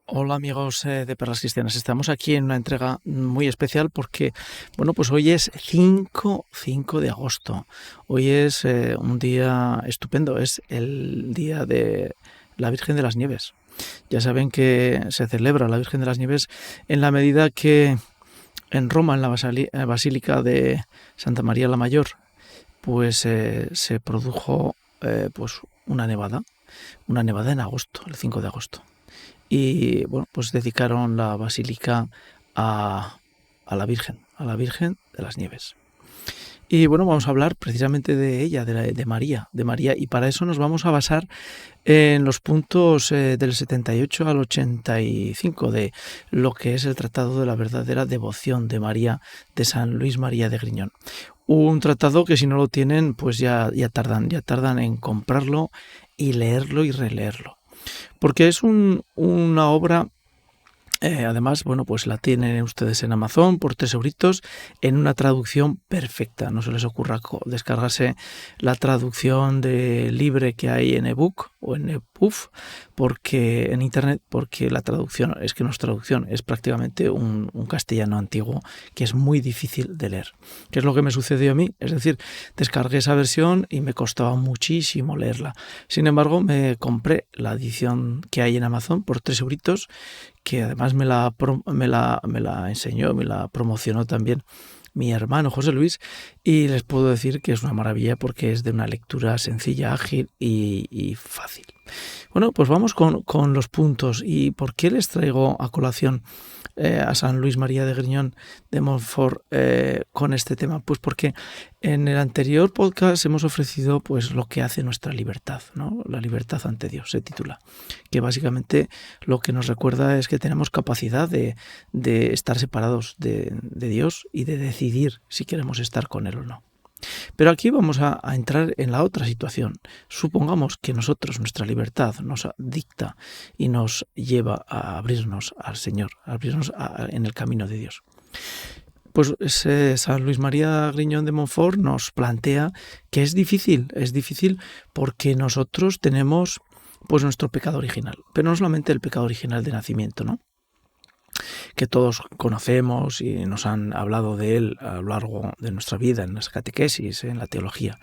Hola amigos de Perlas Cristianas, estamos aquí en una entrega muy especial porque, pues hoy es 5 de agosto, hoy es un día estupendo, es el día de la Virgen de las Nieves. Ya saben que se celebra la Virgen de las Nieves en la medida que en Roma, en la Basílica de Santa María la Mayor, pues se produjo pues una nevada en agosto, el 5 de agosto. Y pues dedicaron la basílica a la Virgen de las Nieves. Y vamos a hablar precisamente de ella, de María, y para eso nos vamos a basar en los puntos del 78 al 85 de lo que es el Tratado de la Verdadera Devoción de María de San Luis María de Griñón. Un tratado que si no lo tienen, pues ya tardan en comprarlo y leerlo y releerlo. Porque es una obra, además, pues la tienen ustedes en Amazon por 3 euritos en una traducción perfecta. No se les ocurra descargarse la traducción de libre que hay en ebook o en EPUB, porque en internet, porque la traducción no es traducción, es prácticamente un castellano antiguo que es muy difícil de leer. ¿Qué es lo que me sucedió a mí? Es decir, descargué esa versión y me costaba muchísimo leerla. Sin embargo, me compré la edición que hay en Amazon por 3 euritos, que además me la enseñó, me la promocionó también mi hermano José Luis, y les puedo decir que es una maravilla porque es de una lectura sencilla, ágil y fácil. Pues vamos con los puntos. ¿Y por qué les traigo a colación a San Luis María de Griñón de Montfort con este tema? Pues porque en el anterior podcast hemos ofrecido pues lo que hace nuestra libertad, ¿no? La libertad ante Dios se titula, que básicamente lo que nos recuerda es que tenemos capacidad de estar separados de Dios y de decidir si queremos estar con Él o no. Pero aquí vamos a entrar en la otra situación. Supongamos que nuestra libertad nos dicta y nos lleva a abrirnos al Señor, a abrirnos en el camino de Dios. Pues San Luis María Griñón de Montfort nos plantea que es difícil porque nosotros tenemos pues nuestro pecado original, pero no solamente el pecado original de nacimiento, ¿no?, que todos conocemos y nos han hablado de él a lo largo de nuestra vida, en las catequesis, en la teología,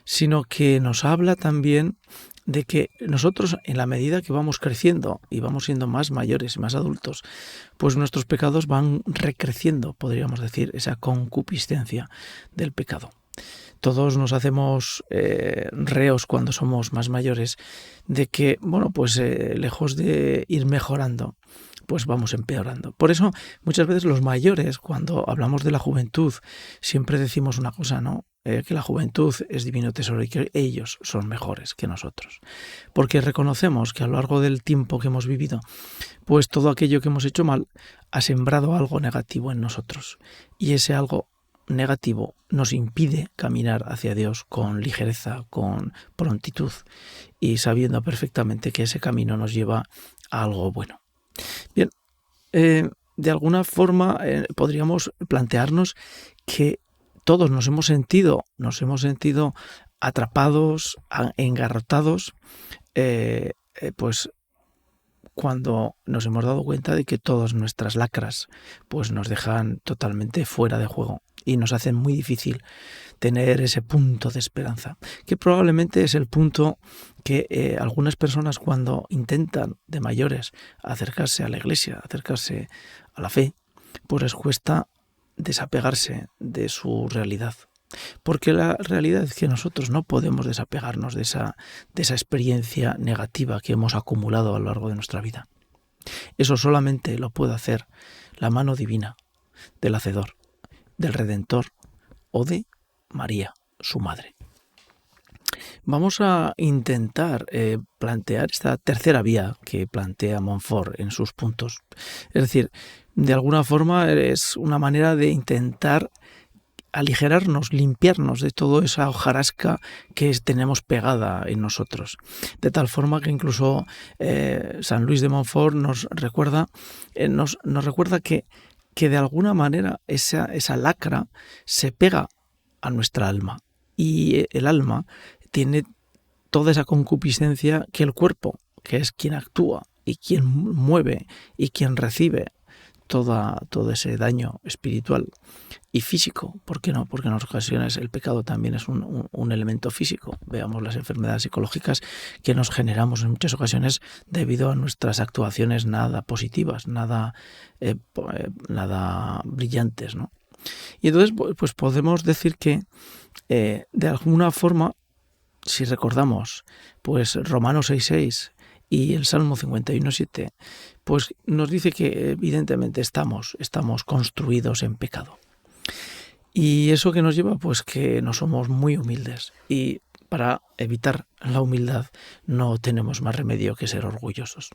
sino que nos habla también de que nosotros, en la medida que vamos creciendo y vamos siendo más mayores y más adultos, pues nuestros pecados van recreciendo, podríamos decir, esa concupiscencia del pecado. Todos nos hacemos reos cuando somos más mayores de que, lejos de ir mejorando, pues vamos empeorando. Por eso, muchas veces los mayores, cuando hablamos de la juventud, siempre decimos una cosa, ¿no? Que la juventud es divino tesoro y que ellos son mejores que nosotros. Porque reconocemos que a lo largo del tiempo que hemos vivido, pues todo aquello que hemos hecho mal ha sembrado algo negativo en nosotros. Y ese algo negativo nos impide caminar hacia Dios con ligereza, con prontitud y sabiendo perfectamente que ese camino nos lleva a algo bueno. Bien, de alguna forma podríamos plantearnos que todos nos hemos sentido atrapados, engarrotados, pues cuando nos hemos dado cuenta de que todas nuestras lacras pues nos dejan totalmente fuera de juego y nos hacen muy difícil tener ese punto de esperanza, que probablemente es el punto que algunas personas, cuando intentan de mayores acercarse a la iglesia, acercarse a la fe, pues les cuesta desapegarse de su realidad. Porque la realidad es que nosotros no podemos desapegarnos de esa experiencia negativa que hemos acumulado a lo largo de nuestra vida. Eso solamente lo puede hacer la mano divina del Hacedor, del Redentor o de María, su madre. Vamos a intentar plantear esta tercera vía que plantea Montfort en sus puntos. Es decir, de alguna forma es una manera de intentar aligerarnos, limpiarnos de toda esa hojarasca que tenemos pegada en nosotros. De tal forma que incluso San Luis de Montfort nos recuerda que de alguna manera esa lacra se pega a nuestra alma. Y el alma tiene toda esa concupiscencia que el cuerpo, que es quien actúa y quien mueve y quien recibe todo ese daño espiritual y físico. ¿Por qué no? Porque en ocasiones el pecado también es un elemento físico. Veamos las enfermedades psicológicas que nos generamos en muchas ocasiones debido a nuestras actuaciones nada positivas, nada brillantes, ¿no? Y entonces pues podemos decir que de alguna forma, si recordamos pues Romanos 6:6 y el Salmo 51:7, pues nos dice que evidentemente estamos construidos en pecado. ¿Y eso que nos lleva? Pues que no somos muy humildes, y para evitar la humildad no tenemos más remedio que ser orgullosos.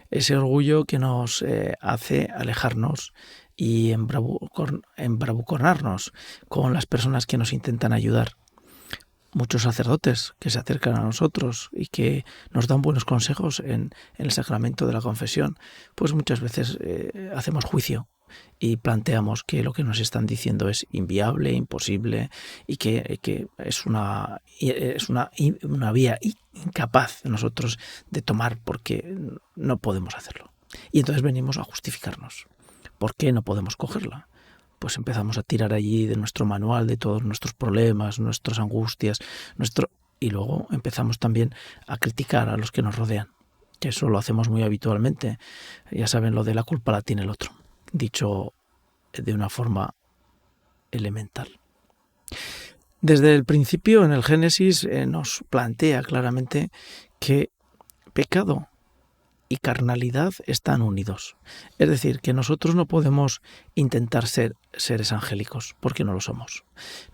Ese orgullo que nos hace alejarnos y embravuconarnos con las personas que nos intentan ayudar. Muchos sacerdotes que se acercan a nosotros y que nos dan buenos consejos en el sacramento de la confesión, pues muchas veces hacemos juicio y planteamos que lo que nos están diciendo es inviable, imposible, y que es una vía incapaz de nosotros de tomar, porque no podemos hacerlo. Y entonces venimos a justificarnos. ¿Por qué no podemos cogerla? Pues empezamos a tirar allí de nuestro manual, de todos nuestros problemas, nuestras angustias, y luego empezamos también a criticar a los que nos rodean, que eso lo hacemos muy habitualmente. Ya saben, lo de la culpa la tiene el otro, dicho de una forma elemental. Desde el principio, en el Génesis, nos plantea claramente que pecado y carnalidad están unidos. Es decir, que nosotros no podemos intentar ser seres angélicos, porque no lo somos.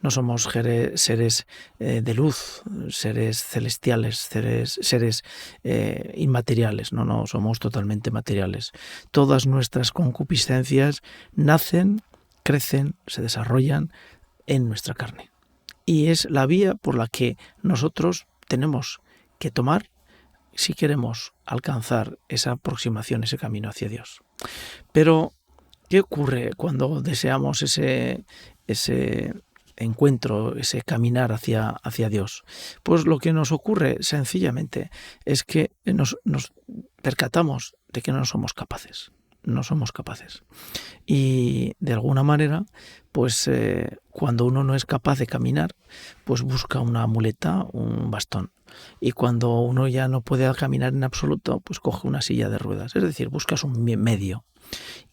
No somos seres de luz, seres celestiales, seres inmateriales. No, somos totalmente materiales. Todas nuestras concupiscencias nacen, crecen, se desarrollan en nuestra carne. Y es la vía por la que nosotros tenemos que tomar si queremos alcanzar esa aproximación, ese camino hacia Dios. Pero, ¿qué ocurre cuando deseamos ese encuentro, ese caminar hacia Dios? Pues lo que nos ocurre sencillamente es que nos percatamos de que no somos capaces. No somos capaces. Y de alguna manera, pues cuando uno no es capaz de caminar, pues busca una muleta, un bastón. Y cuando uno ya no puede caminar en absoluto, pues coge una silla de ruedas. Es decir, buscas un medio.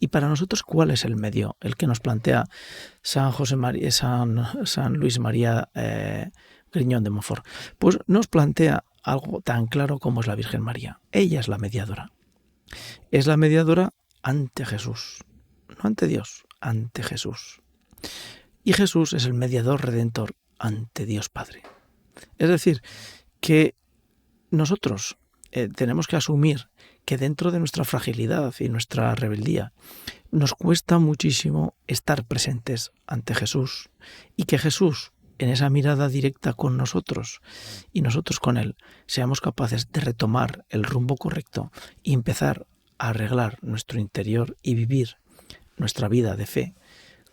Y para nosotros, ¿cuál es el medio? El que nos plantea San Luis María Griñón de Montfort. Pues nos plantea algo tan claro como es la Virgen María. Ella es la mediadora. Es la mediadora ante Jesús. No ante Dios, ante Jesús. Y Jesús es el mediador redentor ante Dios Padre. Es decir, que nosotros tenemos que asumir que dentro de nuestra fragilidad y nuestra rebeldía nos cuesta muchísimo estar presentes ante Jesús, y que Jesús, en esa mirada directa con nosotros y nosotros con Él, seamos capaces de retomar el rumbo correcto y empezar a arreglar nuestro interior y vivir nuestra vida de fe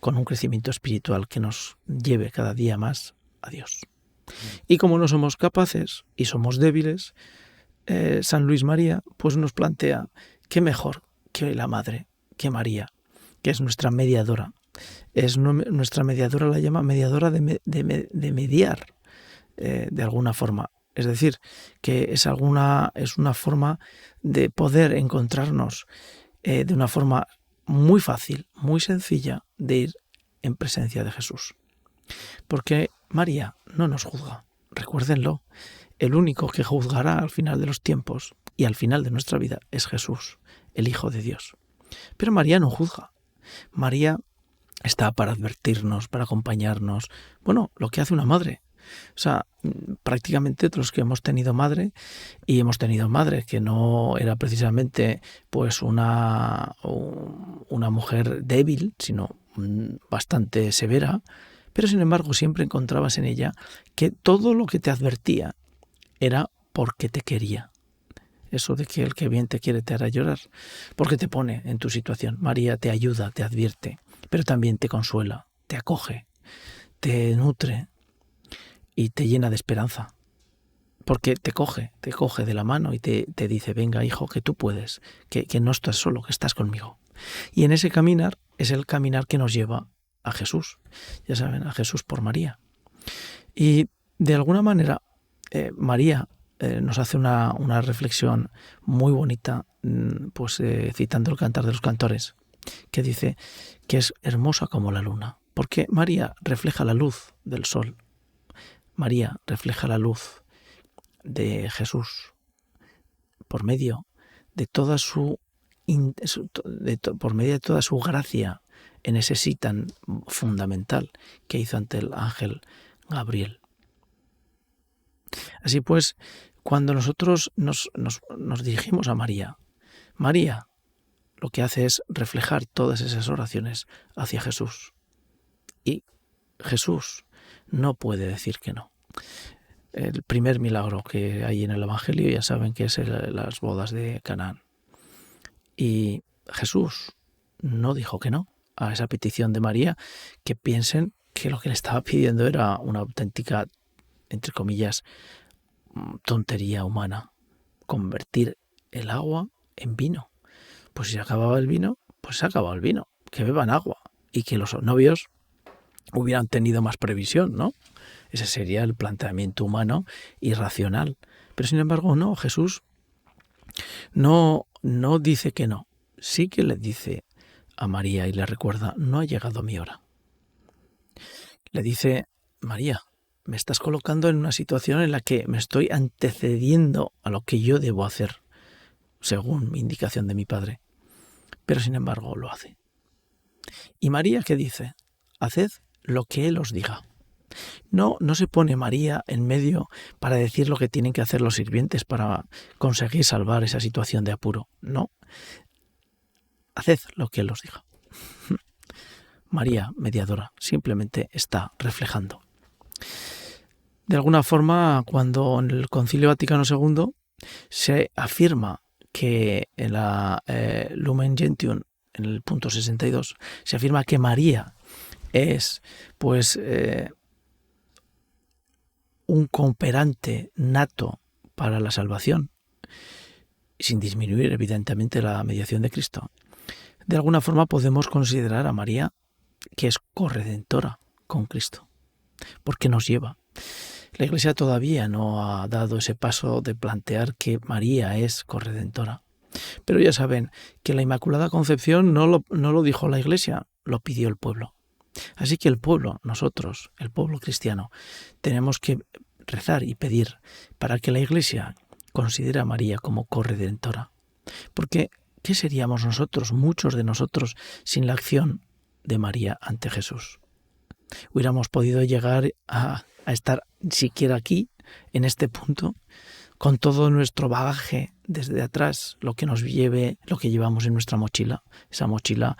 con un crecimiento espiritual que nos lleve cada día más a Dios. Y como no somos capaces y somos débiles, San Luis María pues nos plantea qué mejor que la Madre, que María, que es nuestra mediadora. Nuestra mediadora, la llama mediadora de mediar de alguna forma. Es decir, que es una forma de poder encontrarnos de una forma muy fácil, muy sencilla, de ir en presencia de Jesús. Porque María no nos juzga, recuérdenlo. El único que juzgará al final de los tiempos y al final de nuestra vida es Jesús, el Hijo de Dios. Pero María no juzga. María está para advertirnos, para acompañarnos. Bueno, lo que hace una madre. O sea, prácticamente todos los que hemos tenido madre, y hemos tenido madre que no era precisamente pues una mujer débil, sino bastante severa, pero sin embargo siempre encontrabas en ella que todo lo que te advertía era porque te quería. Eso de que el que bien te quiere te hará llorar, porque te pone en tu situación. María te ayuda, te advierte, pero también te consuela, te acoge, te nutre y te llena de esperanza. porque te coge de la mano y te dice, venga hijo, que tú puedes, que no estás solo, que estás conmigo. Y en ese caminar es el caminar que nos lleva a Jesús, ya saben, a Jesús por María. Y de alguna manera María nos hace una reflexión muy bonita, pues citando el Cantar de los Cantores, que dice que es hermosa como la luna, porque María refleja la luz del sol, María refleja la luz de Jesús por medio de toda por medio de toda su gracia en ese sí tan fundamental que hizo ante el ángel Gabriel. Así pues, cuando nosotros nos dirigimos a María, María lo que hace es reflejar todas esas oraciones hacia Jesús. Y Jesús no puede decir que no. El primer milagro que hay en el Evangelio ya saben que es las bodas de Canaán. Y Jesús no dijo que no a esa petición de María, que piensen que lo que le estaba pidiendo era una auténtica, entre comillas, tontería humana, convertir el agua en vino. Pues si se acababa el vino, pues se ha acabado el vino, que beban agua y que los novios hubieran tenido más previsión, ¿no? Ese sería el planteamiento humano y racional. Pero sin embargo, no, Jesús no dice que no. Sí que le dice a María y le recuerda, no ha llegado mi hora. Le dice, María, me estás colocando en una situación en la que me estoy antecediendo a lo que yo debo hacer, según mi indicación de mi Padre. Pero sin embargo lo hace. ¿Y María qué dice? Haced lo que Él os diga. No se pone María en medio para decir lo que tienen que hacer los sirvientes para conseguir salvar esa situación de apuro. No. Haced lo que Él os diga. María, mediadora, simplemente está reflejando. De alguna forma, cuando en el Concilio Vaticano II se afirma que en la Lumen Gentium, en el punto 62, se afirma que María es pues un cooperante nato para la salvación, sin disminuir evidentemente la mediación de Cristo. De alguna forma podemos considerar a María que es corredentora con Cristo, porque nos lleva. La Iglesia todavía no ha dado ese paso de plantear que María es corredentora. Pero ya saben que la Inmaculada Concepción no lo dijo la Iglesia, lo pidió el pueblo. Así que el pueblo, nosotros, el pueblo cristiano, tenemos que rezar y pedir para que la Iglesia considere a María como corredentora. Porque, ¿qué seríamos nosotros, muchos de nosotros, sin la acción de María ante Jesús? Hubiéramos podido llegar a estar siquiera aquí, en este punto, con todo nuestro bagaje desde atrás, lo que llevamos en nuestra mochila, esa mochila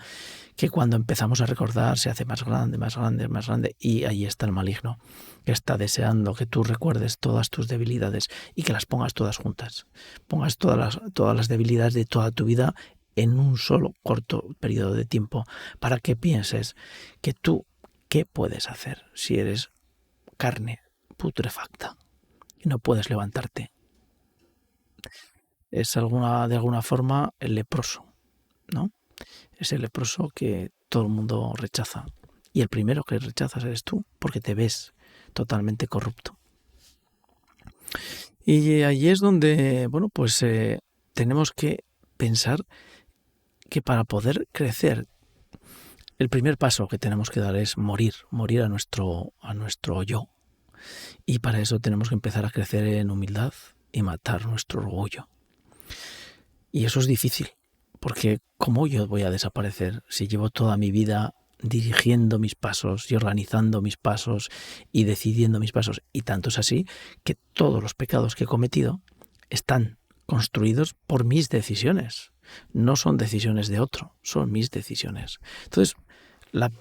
que cuando empezamos a recordar se hace más grande, más grande, más grande, y ahí está el maligno, que está deseando que tú recuerdes todas tus debilidades y que las pongas todas juntas. Pongas todas las debilidades de toda tu vida en un solo corto periodo de tiempo, para que pienses que tú, ¿qué puedes hacer si eres carne putrefacta y no puedes levantarte? Es de alguna forma el leproso, ¿no? Es el leproso que todo el mundo rechaza. Y el primero que rechazas eres tú, porque te ves totalmente corrupto. Y allí es donde, tenemos que pensar que para poder crecer, el primer paso que tenemos que dar es morir a nuestro yo. Y para eso tenemos que empezar a crecer en humildad y matar nuestro orgullo. Y eso es difícil, porque ¿cómo yo voy a desaparecer si llevo toda mi vida dirigiendo mis pasos y organizando mis pasos y decidiendo mis pasos? Y tanto es así que todos los pecados que he cometido están construidos por mis decisiones. No son decisiones de otro, son mis decisiones. Entonces,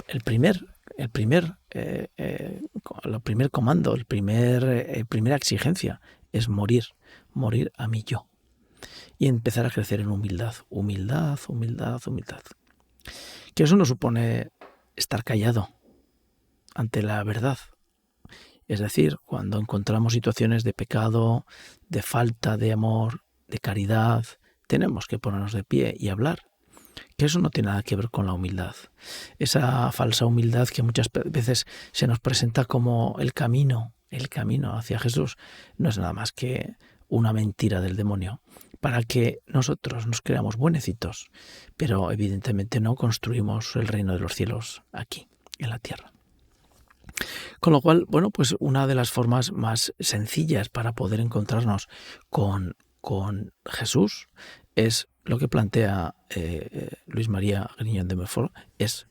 el primer comando, primera exigencia es morir a mi yo. Y empezar a crecer en humildad. Que eso no supone estar callado ante la verdad. Es decir, cuando encontramos situaciones de pecado, de falta de amor, de caridad, tenemos que ponernos de pie y hablar. Que eso no tiene nada que ver con la humildad. Esa falsa humildad que muchas veces se nos presenta como el camino hacia Jesús, no es nada más que una mentira del demonio para que nosotros nos creamos buenecitos, pero evidentemente no construimos el reino de los cielos aquí, en la tierra. Con lo cual, bueno, pues una de las formas más sencillas para poder encontrarnos con Jesús es lo que plantea Luis María Griñón de Montfort, es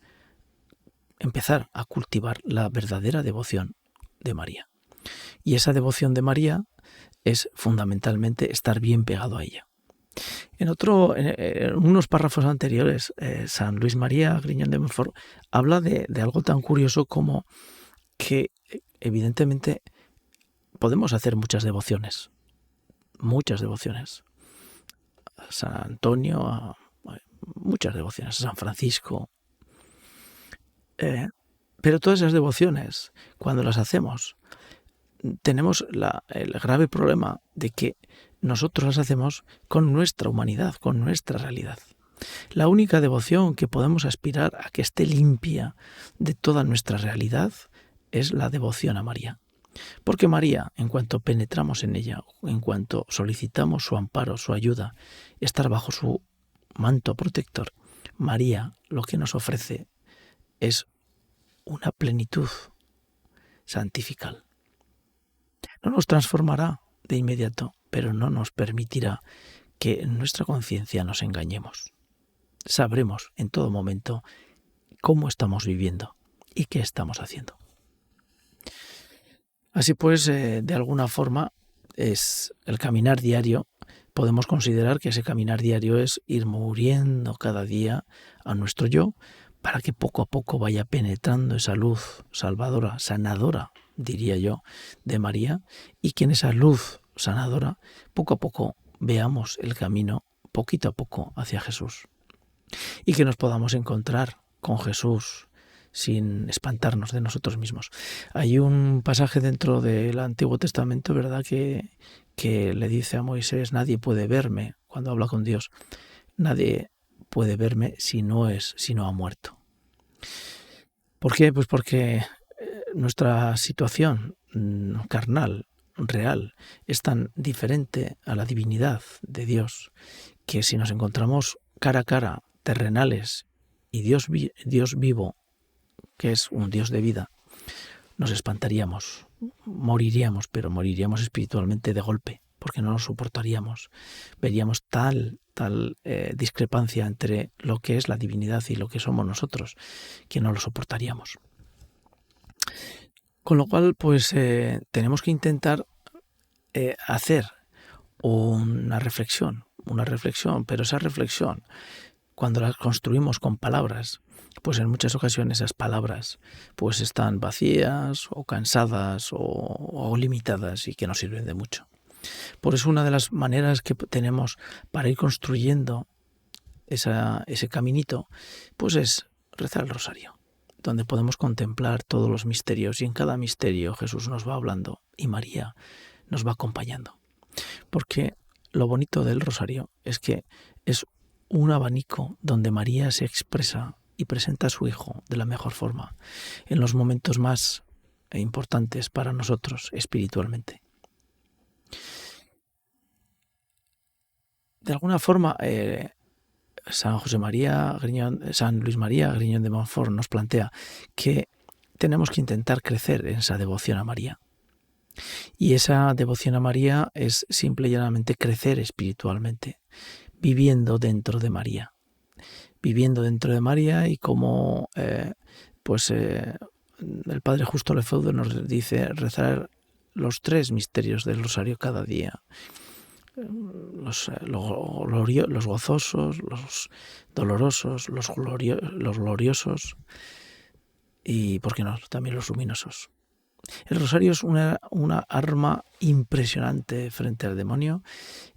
empezar a cultivar la verdadera devoción de María. Y esa devoción de María es fundamentalmente estar bien pegado a ella. En unos párrafos anteriores, San Luis María Griñón de Montfort habla de algo tan curioso como que evidentemente podemos hacer muchas devociones. A San Antonio, muchas devociones, a San Francisco. Pero todas esas devociones, cuando las hacemos, tenemos el grave problema de que nosotros las hacemos con nuestra humanidad, con nuestra realidad. La única devoción que podemos aspirar a que esté limpia de toda nuestra realidad es la devoción a María. Porque María, en cuanto penetramos en ella, en cuanto solicitamos su amparo, su ayuda, estar bajo su manto protector, María lo que nos ofrece es una plenitud santifical. No nos transformará de inmediato, pero no nos permitirá que en nuestra conciencia nos engañemos. Sabremos en todo momento cómo estamos viviendo y qué estamos haciendo. Así pues, de alguna forma, es el caminar diario. Podemos considerar que ese caminar diario es ir muriendo cada día a nuestro yo para que poco a poco vaya penetrando esa luz salvadora, sanadora, diría yo, de María, y que en esa luz sanadora poco a poco veamos el camino, poquito a poco, hacia Jesús. Y que nos podamos encontrar con Jesús sin espantarnos de nosotros mismos. Hay un pasaje dentro del Antiguo Testamento, ¿verdad?, que le dice a Moisés: nadie puede verme, cuando habla con Dios, nadie puede verme si no ha muerto. ¿Por qué? Pues porque nuestra situación carnal, real, es tan diferente a la divinidad de Dios que si nos encontramos cara a cara, terrenales, y Dios vivo, que es un Dios de vida, nos espantaríamos, moriríamos, pero moriríamos espiritualmente de golpe, porque no lo soportaríamos. Veríamos tal discrepancia entre lo que es la divinidad y lo que somos nosotros, que no lo soportaríamos. Con lo cual, pues tenemos que intentar hacer una reflexión, pero esa reflexión, cuando la construimos con palabras, pues en muchas ocasiones esas palabras pues están vacías o cansadas o limitadas y que no sirven de mucho. Por eso una de las maneras que tenemos para ir construyendo ese caminito, pues es rezar el rosario, donde podemos contemplar todos los misterios, y en cada misterio Jesús nos va hablando y María nos va acompañando. Porque lo bonito del rosario es que es un abanico donde María se expresa y presenta a su Hijo de la mejor forma, en los momentos más importantes para nosotros espiritualmente. De alguna forma, San Luis María Griñón de Montfort nos plantea que tenemos que intentar crecer en esa devoción a María. Y esa devoción a María es simple y llanamente crecer espiritualmente, viviendo dentro de María. Y como el Padre Justo Lefebvre nos dice, rezar los 3 misterios del rosario cada día. Los gozosos, los dolorosos, los gloriosos y, ¿por qué no?, también los luminosos. El rosario es una arma impresionante frente al demonio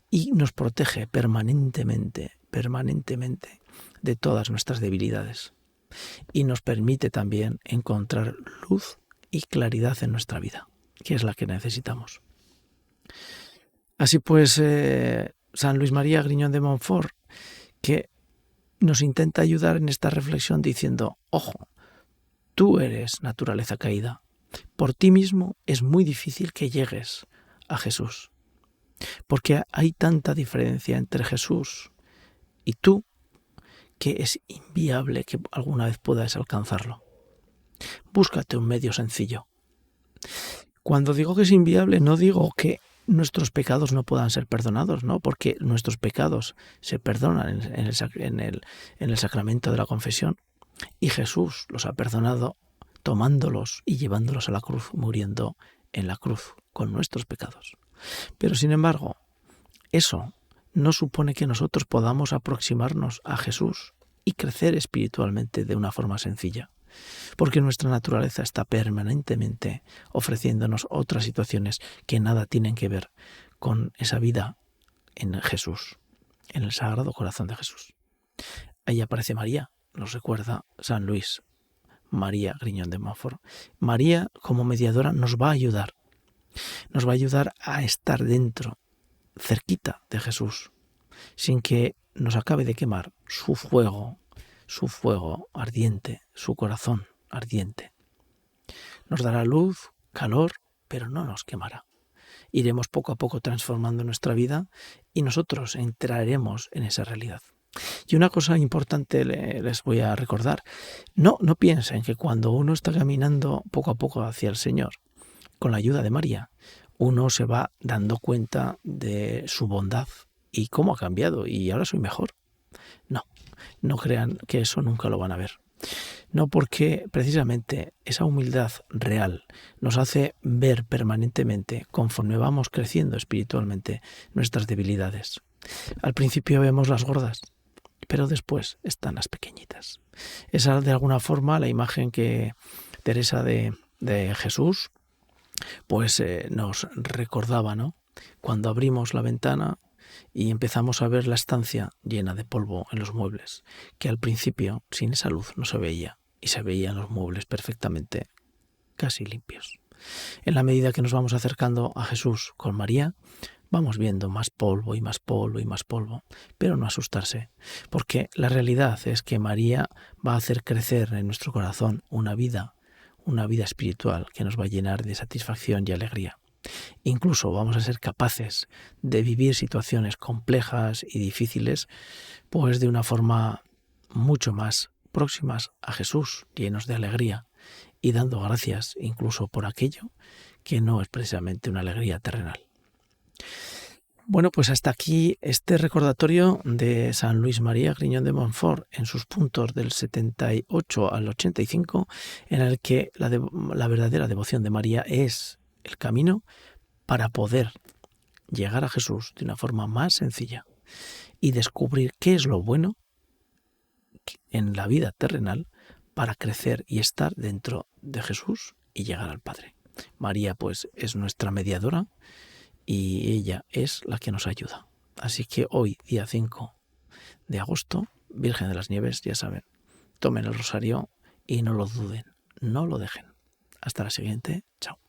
y nos protege permanentemente de todas nuestras debilidades. Y nos permite también encontrar luz y claridad en nuestra vida. que es la que necesitamos. Así pues, San Luis María Griñón de Montfort, que nos intenta ayudar en esta reflexión diciendo, ojo, tú eres naturaleza caída. Por ti mismo es muy difícil que llegues a Jesús, porque hay tanta diferencia entre Jesús y tú que es inviable que alguna vez puedas alcanzarlo. Búscate un medio sencillo. Cuando digo que es inviable, no digo que nuestros pecados no puedan ser perdonados, ¿no? Porque nuestros pecados se perdonan en el sacramento de la confesión y Jesús los ha perdonado tomándolos y llevándolos a la cruz, muriendo en la cruz con nuestros pecados. Pero sin embargo, eso no supone que nosotros podamos aproximarnos a Jesús y crecer espiritualmente de una forma sencilla, porque nuestra naturaleza está permanentemente ofreciéndonos otras situaciones que nada tienen que ver con esa vida en Jesús, en el Sagrado Corazón de Jesús. Ahí aparece María, nos recuerda San Luis María Griñón de Montfort. María, como mediadora, nos va a ayudar a estar dentro, cerquita de Jesús, sin que nos acabe de quemar su fuego ardiente, su corazón ardiente. Nos dará luz, calor, pero no nos quemará. Iremos poco a poco transformando nuestra vida y nosotros entraremos en esa realidad. Y una cosa importante les voy a recordar. No piensen que cuando uno está caminando poco a poco hacia el Señor, con la ayuda de María, uno se va dando cuenta de su bondad y cómo ha cambiado y ahora soy mejor. No crean que eso nunca lo van a ver. No, porque precisamente esa humildad real nos hace ver permanentemente, conforme vamos creciendo espiritualmente, nuestras debilidades. Al principio vemos las gordas, pero después están las pequeñitas. Esa, de alguna forma, la imagen que Teresa de Jesús pues nos recordaba, ¿no? Cuando abrimos la ventana y empezamos a ver la estancia llena de polvo en los muebles, que al principio sin esa luz no se veía, y se veían los muebles perfectamente casi limpios. En la medida que nos vamos acercando a Jesús con María, vamos viendo más polvo y más polvo y más polvo, pero no asustarse, porque la realidad es que María va a hacer crecer en nuestro corazón una vida espiritual que nos va a llenar de satisfacción y alegría. Incluso vamos a ser capaces de vivir situaciones complejas y difíciles, pues de una forma mucho más próximas a Jesús, llenos de alegría y dando gracias incluso por aquello que no es precisamente una alegría terrenal. Bueno, pues hasta aquí este recordatorio de San Luis María Griñón de Montfort en sus puntos del 78 al 85, en el que la verdadera devoción de María es el camino para poder llegar a Jesús de una forma más sencilla y descubrir qué es lo bueno en la vida terrenal para crecer y estar dentro de Jesús y llegar al Padre. María, pues, es nuestra mediadora y ella es la que nos ayuda. Así que hoy, día 5 de agosto, Virgen de las Nieves, ya saben, tomen el rosario y no lo duden, no lo dejen. Hasta la siguiente, chao.